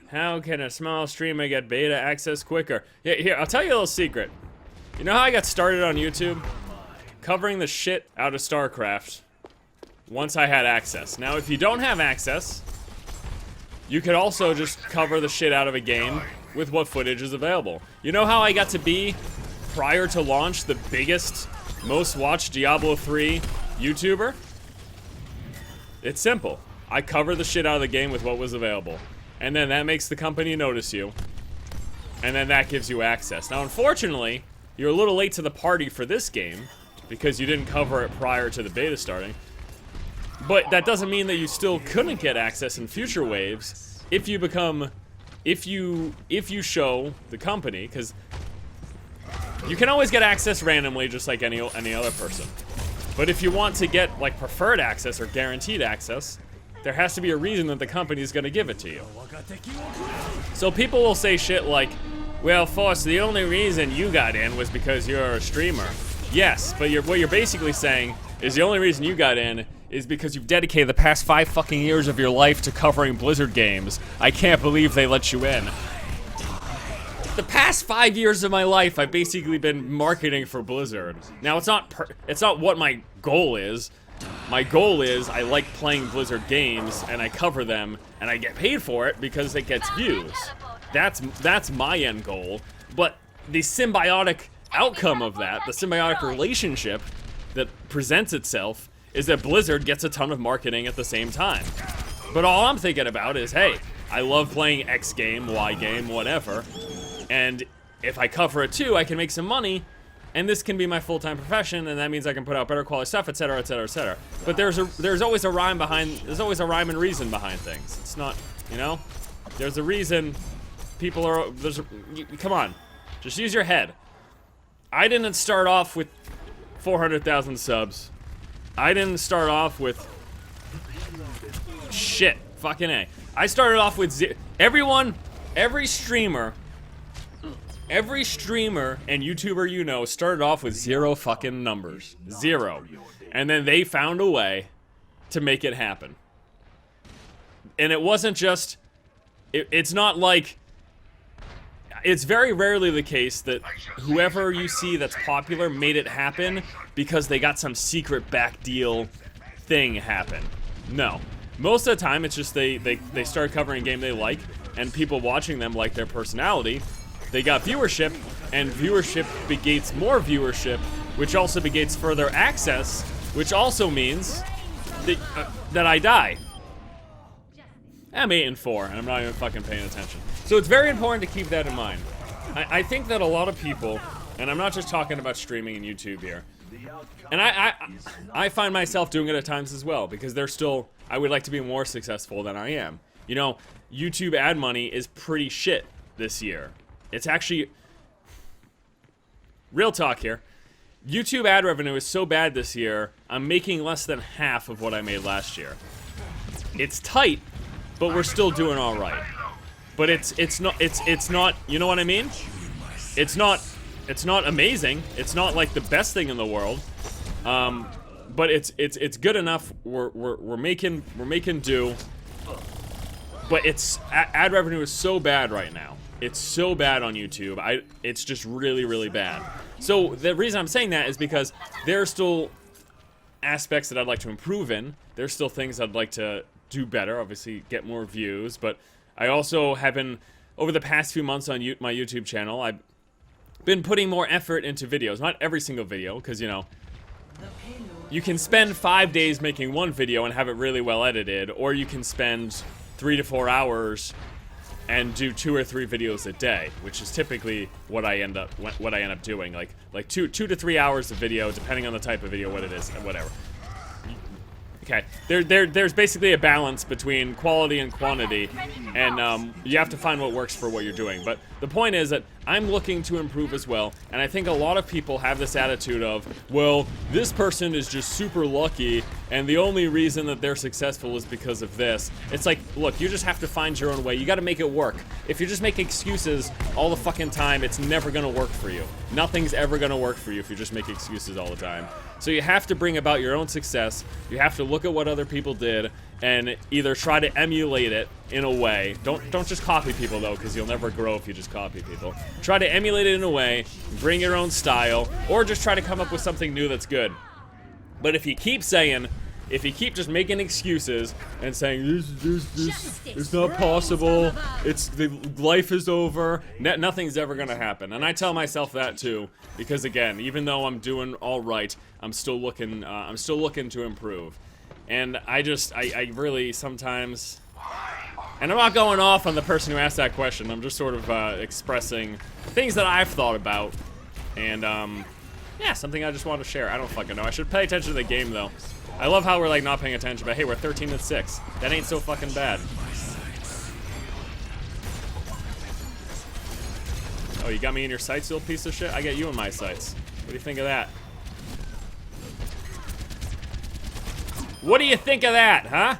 How can a small streamer get beta access quicker? Yeah, here, I'll tell you a little secret. You know how I got started on YouTube? Covering the shit out of StarCraft once I had access. Now, if you don't have access, you could also just cover the shit out of a game with what footage is available. You know how I got to be, prior to launch, the biggest, most watched Diablo 3 YouTuber? It's simple. I cover the shit out of the game with what was available. And then that makes the company notice you. And then that gives you access. Now, unfortunately, you're a little late to the party for this game because you didn't cover it prior to the beta starting. But that doesn't mean that you still couldn't get access in future waves if you become, if you show the company, because you can always get access randomly just like any other person. But if you want to get like preferred access or guaranteed access, there has to be a reason that the company is going to give it to you. So people will say shit like, well, Force, the only reason you got in was because you're a streamer. Yes, but what you're basically saying is the only reason you got in is because you've dedicated the past 5 fucking years of your life to covering Blizzard games. I can't believe they let you in. The past 5 years of my life, I've basically been marketing for Blizzard. Now, it's not what my goal is. My goal is I like playing Blizzard games, and I cover them, and I get paid for it because it gets views. That's my end goal. But the symbiotic outcome of that, the symbiotic relationship that presents itself, is that Blizzard gets a ton of marketing at the same time. But all I'm thinking about is, hey, I love playing X game, Y game, whatever, and if I cover it too, I can make some money, and this can be my full-time profession, and that means I can put out better quality stuff, etc., etc., etc. But there's always a rhyme and reason behind things. It's not, you know, there's a reason people are. Come on, just use your head. I didn't start off with 400,000 subs. I didn't start off with shit. Fucking A. I started off with every streamer and YouTuber you know started off with 0 fucking numbers. 0. And then they found a way to make it happen. And it wasn't just, it's not like, it's very rarely the case that whoever you see that's popular made it happen because they got some secret back deal thing happen. No. Most of the time, it's just they start covering a game they like, and people watching them like their personality. They got viewership, and viewership begets more viewership, which also begets further access, which also means that I die. I'm 8 and 4, and I'm not even fucking paying attention. So it's very important to keep that in mind. I think that a lot of people, and I'm not just talking about streaming and YouTube here, and I find myself doing it at times as well, because I would like to be more successful than I am. You know, YouTube ad money is pretty shit this year. It's actually, real talk here, YouTube ad revenue is so bad this year, I'm making less than half of what I made last year. It's tight, but we're still doing all right. But it's not, you know what I mean? It's not amazing. It's not like the best thing in the world. But it's good enough. We're making do. But ad revenue is so bad right now. It's so bad on YouTube. It's just really, really bad. So the reason I'm saying that is because there are still aspects that I'd like to improve in. There's still things I'd like to do better, obviously get more views, but I also have been, over the past few months on my YouTube channel, I've been putting more effort into videos. Not every single video, because, you know, you can spend 5 days making one video and have it really well edited, or you can spend 3 to 4 hours and do 2 or 3 videos a day, which is typically what I end up doing, like 2 to 3 hours of video, depending on the type of video, what it is, and whatever. Okay, there's basically a balance between quality and quantity, and you have to find what works for what you're doing. But the point is that I'm looking to improve as well, and I think a lot of people have this attitude of, well, this person is just super lucky, and the only reason that they're successful is because of this. It's like, look, you just have to find your own way. You gotta make it work. If you just make excuses all the fucking time, it's never gonna work for you. Nothing's ever gonna work for you if you just make excuses all the time. So you have to bring about your own success. You have to look at what other people did, and either try to emulate it in a way. Don't just copy people though, because you'll never grow if you just copy people. Try to emulate it in a way, bring your own style, or just try to come up with something new that's good. But if you keep just making excuses and saying this it's not possible, life is over, nothing's ever gonna happen. And I tell myself that too, because again, even though I'm doing all right, I'm still looking to improve. And I really sometimes, and I'm not going off on the person who asked that question. I'm just sort of expressing things that I've thought about, and yeah, something I just want to share. I don't fucking know. I should pay attention to the game though. I love how we're like not paying attention, but hey, we're 13-6. That ain't so fucking bad. Oh, you got me in your sights, you little piece of shit? I get you in my sights. What do you think of that? What do you think of that, huh?